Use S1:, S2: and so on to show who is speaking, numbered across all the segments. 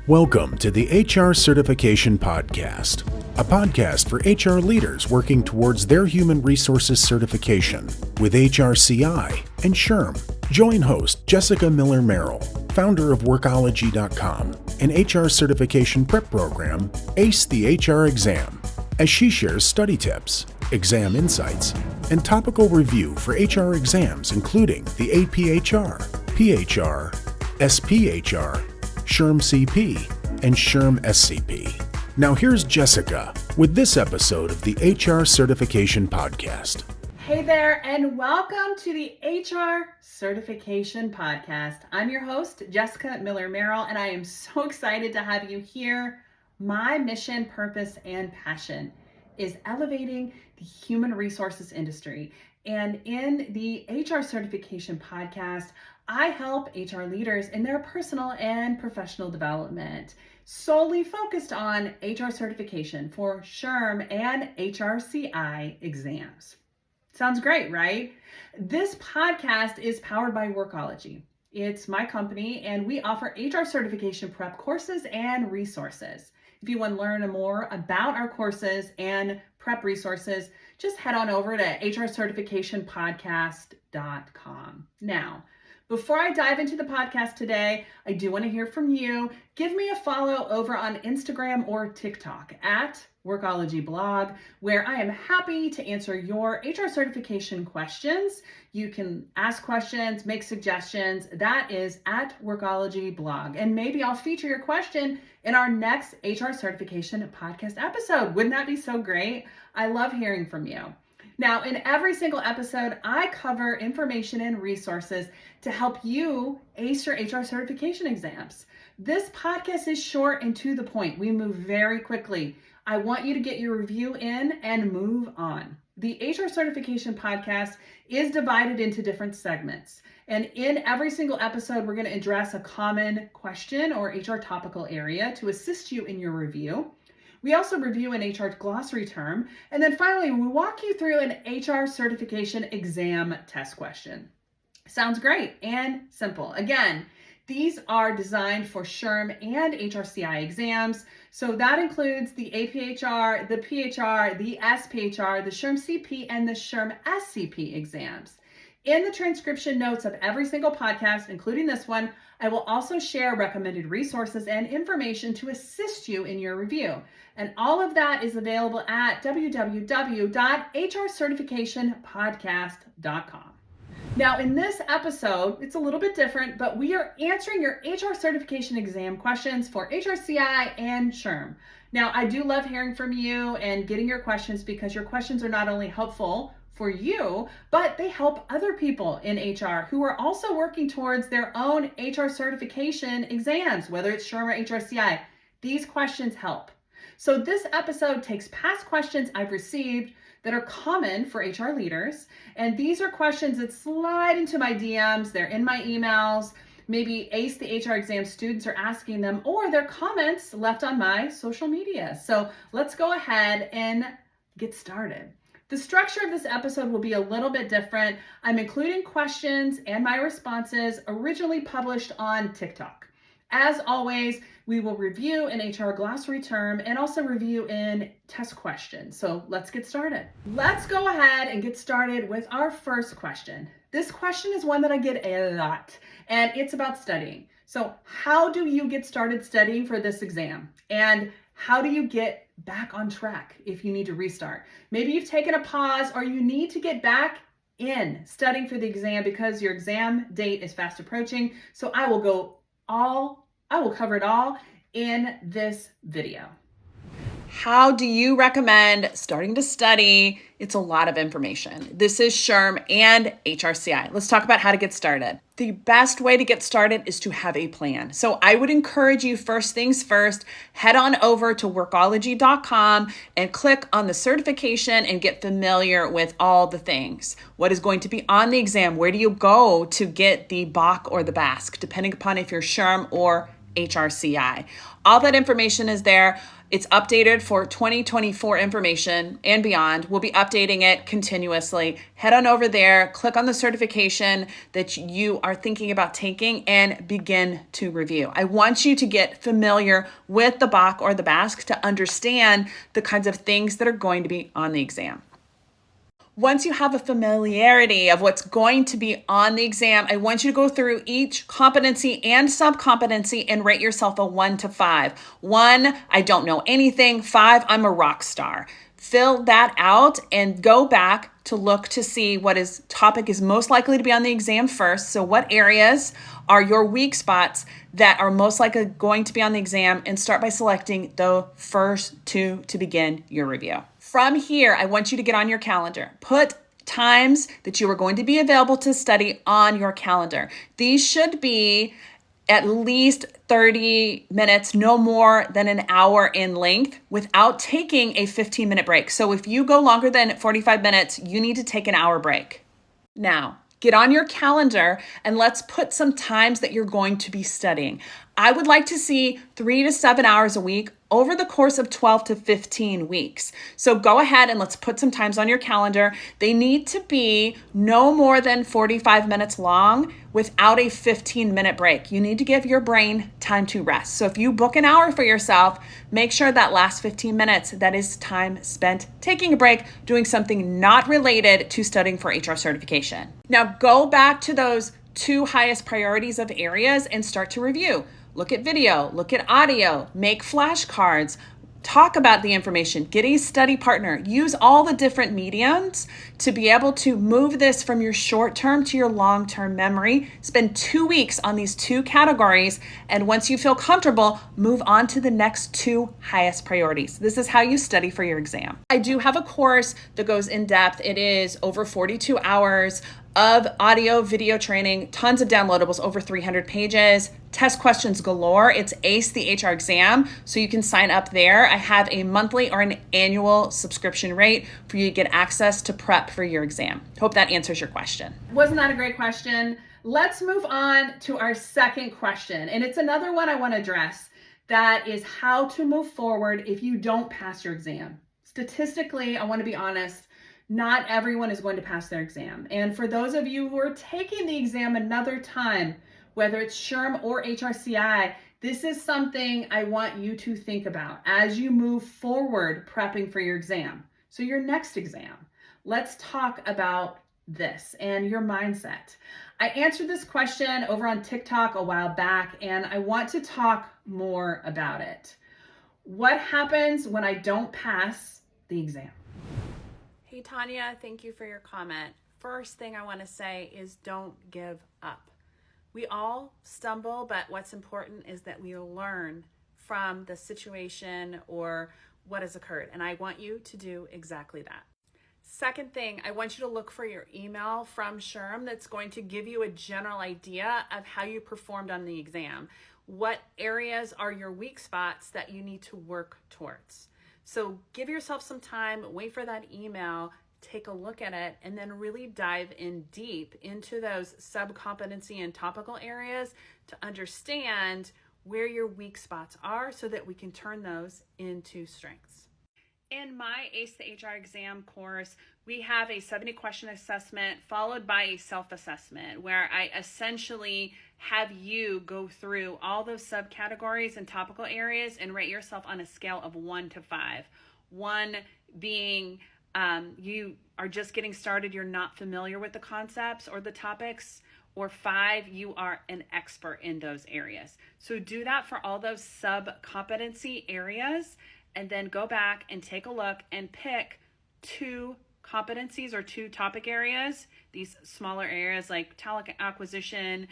S1: Welcome to the HR Certification Podcast, a podcast for HR leaders working towards their human resources certification with HRCI and SHRM. Join host Jessica Miller-Merrell, founder of Workology.com, an HR certification prep program, Ace the HR exam, as she shares study tips, exam insights, and topical review for HR exams including the aPHR, PHR, SPHR, SHRM-CP, and SHRM-SCP. Now here's Jessica with this episode of the HR Certification Podcast.
S2: Hey there, and welcome to the HR Certification Podcast. I'm your host, Jessica Miller-Merrell, and I am so excited to have you here. My mission, purpose, and passion is elevating the human resources industry. And in the HR Certification Podcast, I help HR leaders in their personal and professional development, solely focused on HR certification for SHRM and HRCI exams. Sounds great, right? This podcast is powered by Workology. It's my company, and we offer HR certification prep courses and resources. If you want to learn more about our courses and prep resources, just head on over to hrcertificationpodcast.com. Now, before I dive into the podcast today, I do want to hear from you. Give me a follow over on Instagram or TikTok at Workology Blog, where I am happy to answer your HR certification questions. You can ask questions, make suggestions. That is at Workology Blog. And maybe I'll feature your question in our next HR certification podcast episode. Wouldn't that be so great? I love hearing from you. Now, in every single episode, I cover information and resources to help you ace your HR certification exams. This podcast is short and to the point. We move very quickly. I want you to get your review in and move on. The HR Certification Podcast is divided into different segments. And in every single episode, we're going to address a common question or HR topical area to assist you in your review. We also review an HR glossary term. And then finally, we walk you through an HR certification exam test question. Sounds great and simple. Again, these are designed for SHRM and HRCI exams. So that includes the aPHR, the PHR, the SPHR, the SHRM-CP, and the SHRM-SCP exams. In the transcription notes of every single podcast, including this one, I will also share recommended resources and information to assist you in your review. And all of that is available at www.hrcertificationpodcast.com. Now, in this episode, it's a little bit different, but we are answering your HR certification exam questions for HRCI and SHRM. Now, I do love hearing from you and getting your questions because your questions are not only helpful for you, but they help other people in HR who are also working towards their own HR certification exams, whether it's SHRM or HRCI. These questions help. So this episode takes past questions I've received that are common for HR leaders. And these are questions that slide into my DMs. They're in my emails. Maybe ACE the HR exam students are asking them, or they're comments left on my social media. So let's go ahead and get started. The structure of this episode will be a little bit different. I'm including questions and my responses originally published on TikTok. As always, we will review an HR glossary term and also review in test questions. So let's get started. Let's go ahead and get started with our first question. This question is one that I get a lot, and it's about studying. So how do you get started studying for this exam? And how do you get back on track if you need to restart? Maybe you've taken a pause or you need to get back in studying for the exam because your exam date is fast approaching. So I will cover it all in this video. How do you recommend starting to study? It's a lot of information. This is SHRM and HRCI. Let's talk about how to get started. The best way to get started is to have a plan. So I would encourage you, first things first, head on over to Workology.com and click on the certification and get familiar with all the things. What is going to be on the exam? Where do you go to get the BOC or the BASC, depending upon if you're SHRM or HRCI. All that information is there. It's updated for 2024 information and beyond. We'll be updating it continuously. Head on over there, click on the certification that you are thinking about taking, and begin to review. I want you to get familiar with the BOK or the BASC to understand the kinds of things that are going to be on the exam. Once you have a familiarity of what's going to be on the exam, I want you to go through each competency and sub-competency and rate yourself a 1 to 5. 1, I don't know anything. 5, I'm a rock star. Fill that out and go back to look to see what topic is most likely to be on the exam first. So what areas are your weak spots that are most likely going to be on the exam, and start by selecting the first 2 to begin your review. From here, I want you to get on your calendar. Put times that you are going to be available to study on your calendar. These should be at least 30 minutes, no more than an hour in length, without taking a 15-minute break. So if you go longer than 45 minutes, you need to take an hour break. Now, get on your calendar and let's put some times that you're going to be studying. I would like to see 3 to 7 hours a week over the course of 12 to 15 weeks. So go ahead and let's put some times on your calendar. They need to be no more than 45 minutes long without a 15-minute break. You need to give your brain time to rest. So if you book an hour for yourself, make sure that last 15 minutes, that is time spent taking a break, doing something not related to studying for HR certification. Now go back to those 2 highest priorities of areas and start to review. Look at video, look at audio, make flashcards, talk about the information, get a study partner, use all the different mediums to be able to move this from your short-term to your long-term memory. Spend 2 weeks on these 2 categories, and once you feel comfortable, move on to the next 2 highest priorities. This is how you study for your exam. I do have a course that goes in depth. It is over 42 hours of audio, video training, tons of downloadables, over 300 pages, test questions galore. It's ACE the HR exam, so you can sign up there. I have a monthly or an annual subscription rate for you to get access to prep for your exam. Hope that answers your question. Wasn't that a great question? Let's move on to our second question, and it's another one I want to address. That is how to move forward if you don't pass your exam. Statistically, I want to be honest, not everyone is going to pass their exam. And for those of you who are taking the exam another time, whether it's SHRM or HRCI, this is something I want you to think about as you move forward prepping for your exam. So your next exam, let's talk about this and your mindset. I answered this question over on TikTok a while back, and I want to talk more about it. What happens when I don't pass the exam? Hey, Tanya, thank you for your comment. First thing I want to say is don't give up. We all stumble, but what's important is that we learn from the situation or what has occurred. And I want you to do exactly that. Second thing, I want you to look for your email from SHRM that's going to give you a general idea of how you performed on the exam. What areas are your weak spots that you need to work towards? So give yourself some time, wait for that email, take a look at it, and then really dive in deep into those sub-competency and topical areas to understand where your weak spots are so that we can turn those into strengths. In my ACE the HR exam course, we have a 70-question assessment followed by a self-assessment where I essentially have you go through all those subcategories and topical areas and rate yourself on a scale of 1 to 5. 1 being you are just getting started, you're not familiar with the concepts or the topics, or 5, you are an expert in those areas. So do that for all those sub-competency areas, and then go back and take a look and pick 2 competencies or 2 topic areas, these smaller areas like talent acquisition,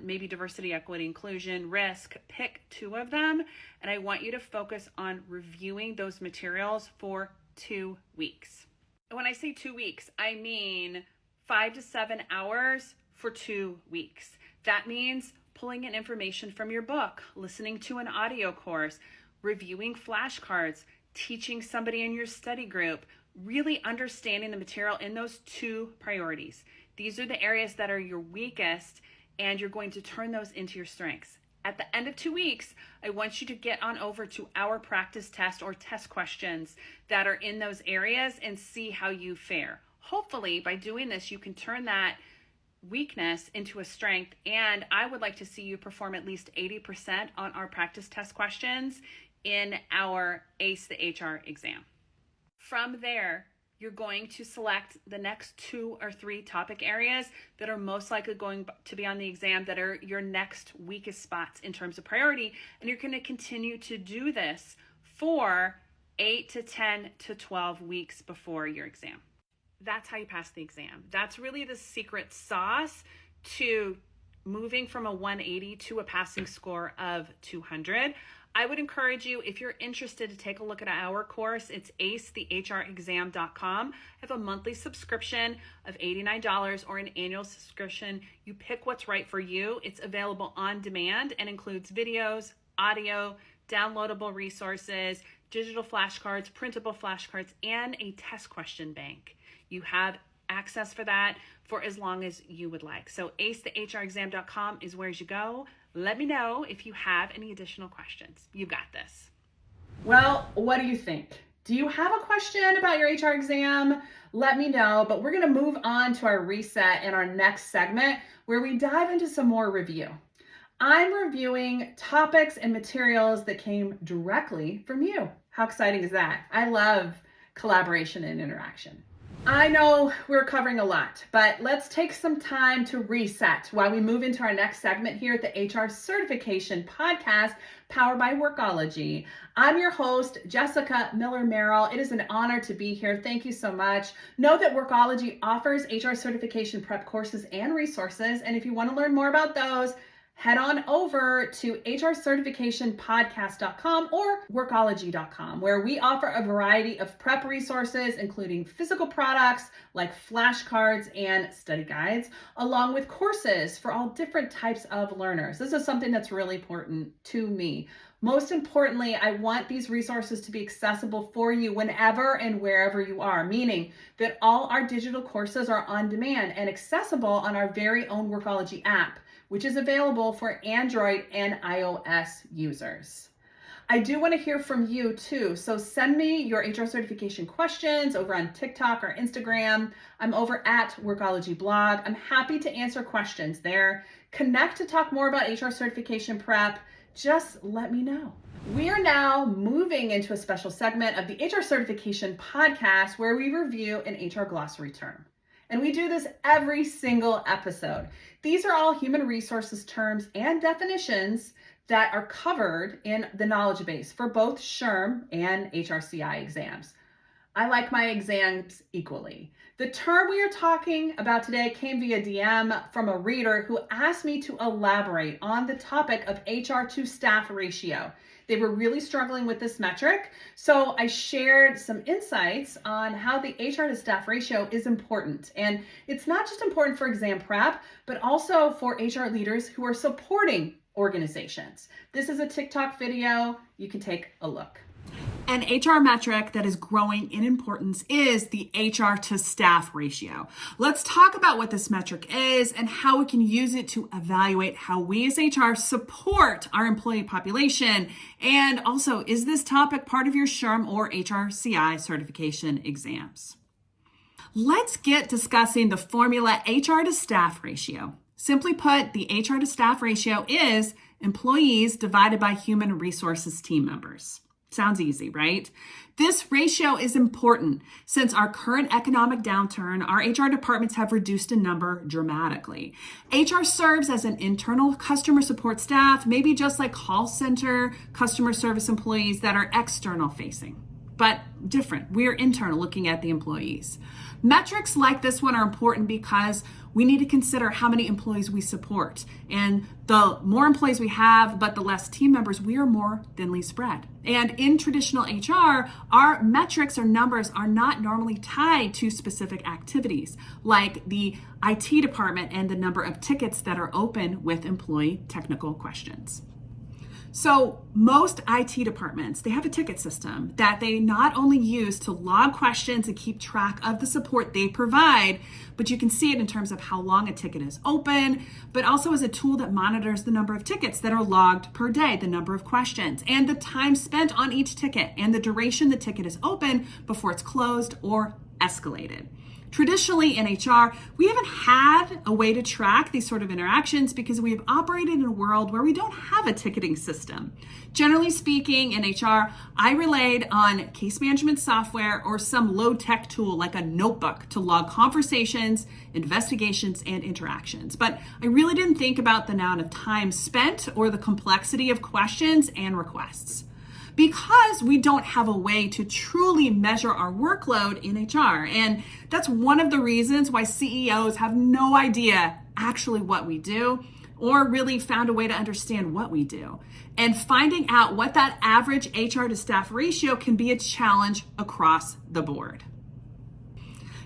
S2: maybe diversity, equity, inclusion, risk. Pick 2 of them, and I want you to focus on reviewing those materials for 2 weeks. And when I say 2 weeks, I mean 5 to 7 hours for 2 weeks. That means pulling in information from your book, listening to an audio course, reviewing flashcards, teaching somebody in your study group, really understanding the material in those 2 priorities. These are the areas that are your weakest, and you're going to turn those into your strengths. At the end of 2 weeks, I want you to get on over to our practice test or test questions that are in those areas and see how you fare. Hopefully, by doing this, you can turn that weakness into a strength, and I would like to see you perform at least 80% on our practice test questions in our ACE the HR exam. From there, you're going to select the next 2 or 3 topic areas that are most likely going to be on the exam that are your next weakest spots in terms of priority, and you're going to continue to do this for 8 to 10 to 12 weeks before your exam. That's how you pass the exam. That's really the secret sauce to moving from a 180 to a passing score of 200. I would encourage you, if you're interested, to take a look at our course. It's acethehrexam.com. I have a monthly subscription of $89 or an annual subscription. You pick what's right for you. It's available on demand and includes videos, audio, downloadable resources, digital flashcards, printable flashcards, and a test question bank. You have access for that for as long as you would like. So acethehrexam.com is where you go. Let me know if you have any additional questions. You got this. Well, what do you think? Do you have a question about your HR exam? Let me know, but we're going to move on to our reset in our next segment where we dive into some more review. I'm reviewing topics and materials that came directly from you. How exciting is that? I love collaboration and interaction. I know we're covering a lot, but let's take some time to reset while we move into our next segment here at the HR Certification Podcast, powered by Workology. I'm your host, Jessica Miller-Merrell. It is an honor to be here. Thank you so much. Know that Workology offers HR certification prep courses and resources, and if you want to learn more about those, head on over to hrcertificationpodcast.com or workology.com, where we offer a variety of prep resources, including physical products like flashcards and study guides, along with courses for all different types of learners. This is something that's really important to me. Most importantly, I want these resources to be accessible for you whenever and wherever you are, meaning that all our digital courses are on demand and accessible on our very own Workology app, which is available for Android and iOS users. I do want to hear from you too, so send me your HR certification questions over on TikTok or Instagram. I'm over at Workology blog. I'm happy to answer questions there. Connect to talk more about HR certification prep. Just let me know. We are now moving into a special segment of the HR Certification Podcast where we review an HR glossary term. And we do this every single episode. These are all human resources terms and definitions that are covered in the knowledge base for both SHRM and HRCI exams. I like my exams equally. The term we are talking about today came via DM from a reader who asked me to elaborate on the topic of HR to staff ratio. They were really struggling with this metric, so I shared some insights on how the HR to staff ratio is important. And it's not just important for exam prep, but also for HR leaders who are supporting organizations. This is a TikTok video. You can take a look. An HR metric that is growing in importance is the HR to staff ratio. Let's talk about what this metric is and how we can use it to evaluate how we as HR support our employee population. And also, is this topic part of your SHRM or HRCI certification exams? Let's get discussing the formula HR to staff ratio. Simply put, the HR to staff ratio is employees divided by human resources team members. Sounds easy, right? This ratio is important since our current economic downturn, our HR departments have reduced in number dramatically. HR serves as an internal customer support staff, maybe just like call center customer service employees that are external facing, but different. We're internal, looking at the employees. Metrics like this one are important because we need to consider how many employees we support. And the more employees we have, but the less team members, we are more thinly spread. And in traditional HR, our metrics or numbers are not normally tied to specific activities, like the IT department and the number of tickets that are open with employee technical questions. So most IT departments, they have a ticket system that they not only use to log questions and keep track of the support they provide, but you can see it in terms of how long a ticket is open, but also as a tool that monitors the number of tickets that are logged per day, the number of questions, and the time spent on each ticket, and the duration the ticket is open before it's closed or escalated. Traditionally in HR, we haven't had a way to track these sort of interactions because we have operated in a world where we don't have a ticketing system. Generally speaking, in HR, I relied on case management software or some low-tech tool like a notebook to log conversations, investigations, and interactions. But I really didn't think about the amount of time spent or the complexity of questions and requests. Because we don't have a way to truly measure our workload in HR. And that's one of the reasons why CEOs have no idea actually what we do or really found a way to understand what we do. And finding out what that average HR to staff ratio can be a challenge across the board.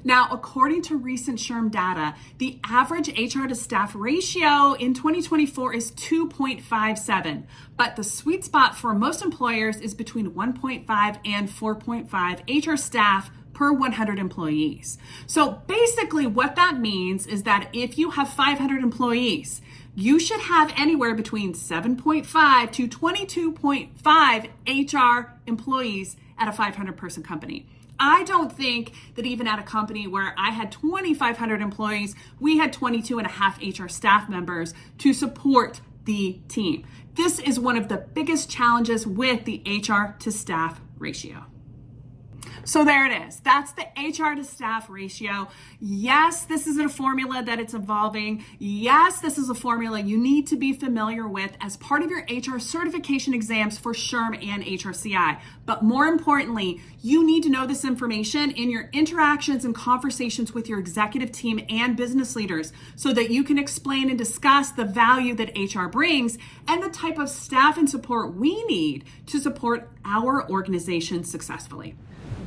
S2: Now, according to recent SHRM data, the average HR to staff ratio in 2024 is 2.57, but the sweet spot for most employers is between 1.5 and 4.5 HR staff per 100 employees. So basically what that means is that if you have 500 employees, you should have anywhere between 7.5 to 22.5 HR employees at a 500 person company. I don't think that even at a company where I had 2,500 employees, we had 22 and a half HR staff members to support the team. This is one of the biggest challenges with the HR to staff ratio. So there it is. That's the HR to staff ratio. Yes, this is a formula that it's evolving. Yes, this is a formula you need to be familiar with as part of your HR certification exams for SHRM and HRCI. But more importantly, you need to know this information in your interactions and conversations with your executive team and business leaders so that you can explain and discuss the value that HR brings and the type of staff and support we need to support our organization successfully.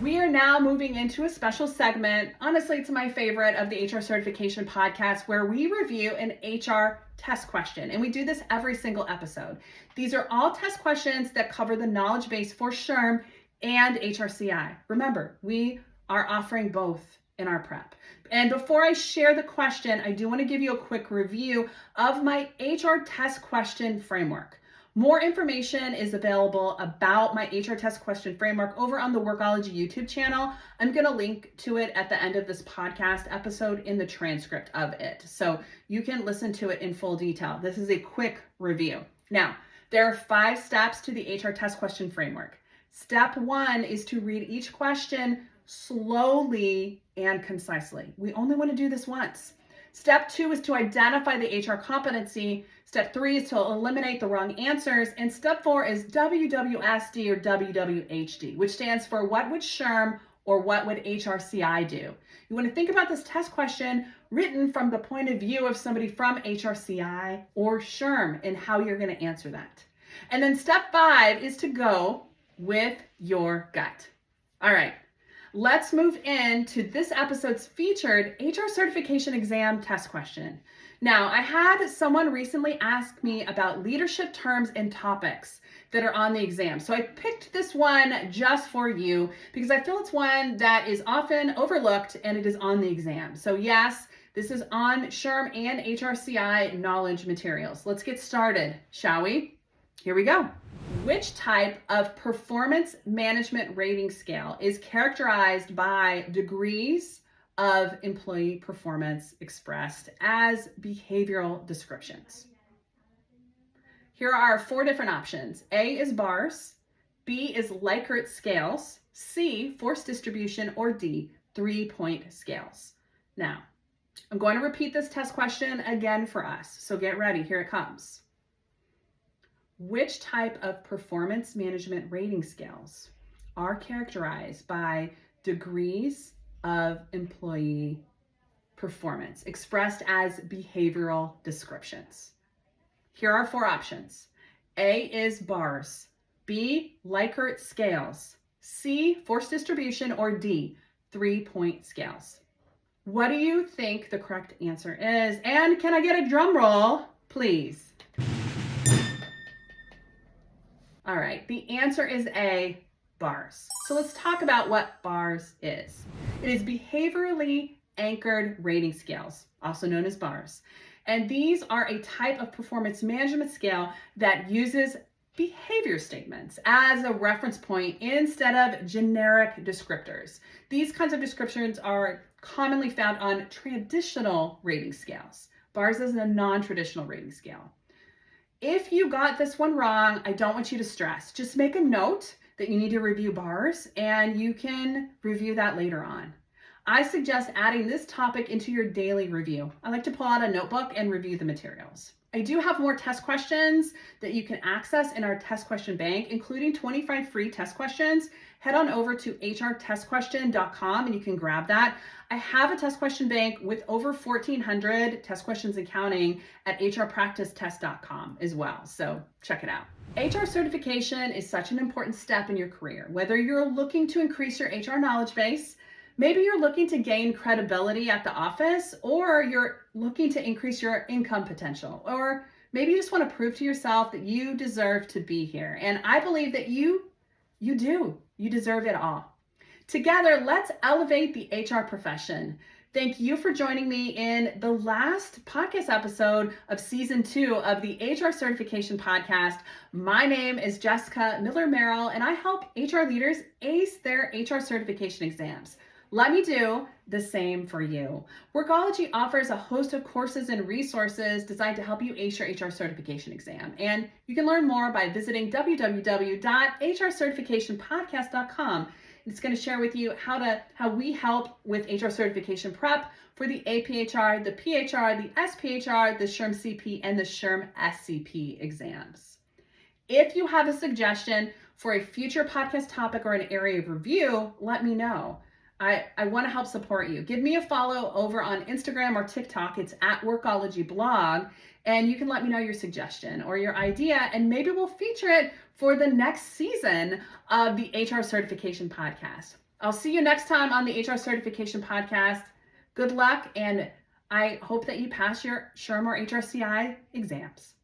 S2: We are now moving into a special segment. Honestly, it's my favorite of the HR certification podcast where we review an HR test question. And we do this every single episode. These are all test questions that cover the knowledge base for SHRM and HRCI. Remember, we are offering both in our prep. And before I share the question, I do want to give you a quick review of my HR test question framework. More information is available about my HR test question framework over on the Workology YouTube channel. I'm going to link to it at the end of this podcast episode in the transcript of it, so you can listen to it in full detail. This is a quick review. Now, there are 5 steps to the HR test question framework. Step 1 is to read each question slowly and concisely. We only want to do this once. Step 2 is to identify the HR competency. Step 3 is to eliminate the wrong answers. And step 4 is WWSD or WWHD, which stands for what would SHRM or what would HRCI do? You want to think about this test question written from the point of view of somebody from HRCI or SHRM and how you're going to answer that. And then step 5 is to go with your gut. All right. Let's move into this episode's featured HR certification exam test question. Now, I had someone recently ask me about leadership terms and topics that are on the exam. So I picked this one just for you because I feel it's one that is often overlooked and it is on the exam. So yes, this is on SHRM and HRCI knowledge materials. Let's get started, shall we? Here we go. Which type of performance management rating scale is characterized by degrees of employee performance expressed as behavioral descriptions? Here are 4 different options. A is bars, B is Likert scales, C, force distribution, or D, 3-point scales. Now, I'm going to repeat this test question again for us, so get ready, here it comes. Which type of performance management rating scales are characterized by degrees of employee performance expressed as behavioral descriptions? Here are 4 options. A is bars, B, Likert scales, C, force distribution, or D, 3-point scales. What do you think the correct answer is? And can I get a drum roll, please? All right, the answer is A, BARS. So let's talk about what BARS is. It is behaviorally anchored rating scales, also known as BARS. And these are a type of performance management scale that uses behavior statements as a reference point instead of generic descriptors. These kinds of descriptions are commonly found on traditional rating scales. BARS is a non-traditional rating scale. If you got this one wrong, I don't want you to stress. Just make a note that you need to review BARS and you can review that later on. I suggest adding this topic into your daily review. I like to pull out a notebook and review the materials. I do have more test questions that you can access in our test question bank, including 25 free test questions. Head on over to hrtestquestion.com and you can grab that. I have a test question bank with over 1,400 test questions and counting at hrpracticetest.com as well. So check it out. HR certification is such an important step in your career. Whether you're looking to increase your HR knowledge base, maybe you're looking to gain credibility at the office, or you're looking to increase your income potential, or maybe you just want to prove to yourself that you deserve to be here. And I believe that you do. You deserve it all. Together, let's elevate the HR profession. Thank you for joining me in the last podcast episode of season 2 of the HR Certification Podcast. My name is Jessica Miller-Merrell, and I help HR leaders ace their HR certification exams. Let me do the same for you. Workology offers a host of courses and resources designed to help you ace your HR certification exam. And you can learn more by visiting www.hrcertificationpodcast.com. It's going to share with you how we help with HR certification prep for the aPHR, the PHR, the SPHR, the SHRM-CP, and the SHRM-SCP exams. If you have a suggestion for a future podcast topic or an area of review, let me know. I want to help support you. Give me a follow over on Instagram or TikTok. It's at Workology Blog, and you can let me know your suggestion or your idea, and maybe we'll feature it for the next season of the HR Certification Podcast. I'll see you next time on the HR Certification Podcast. Good luck, and I hope that you pass your SHRM or HRCI exams.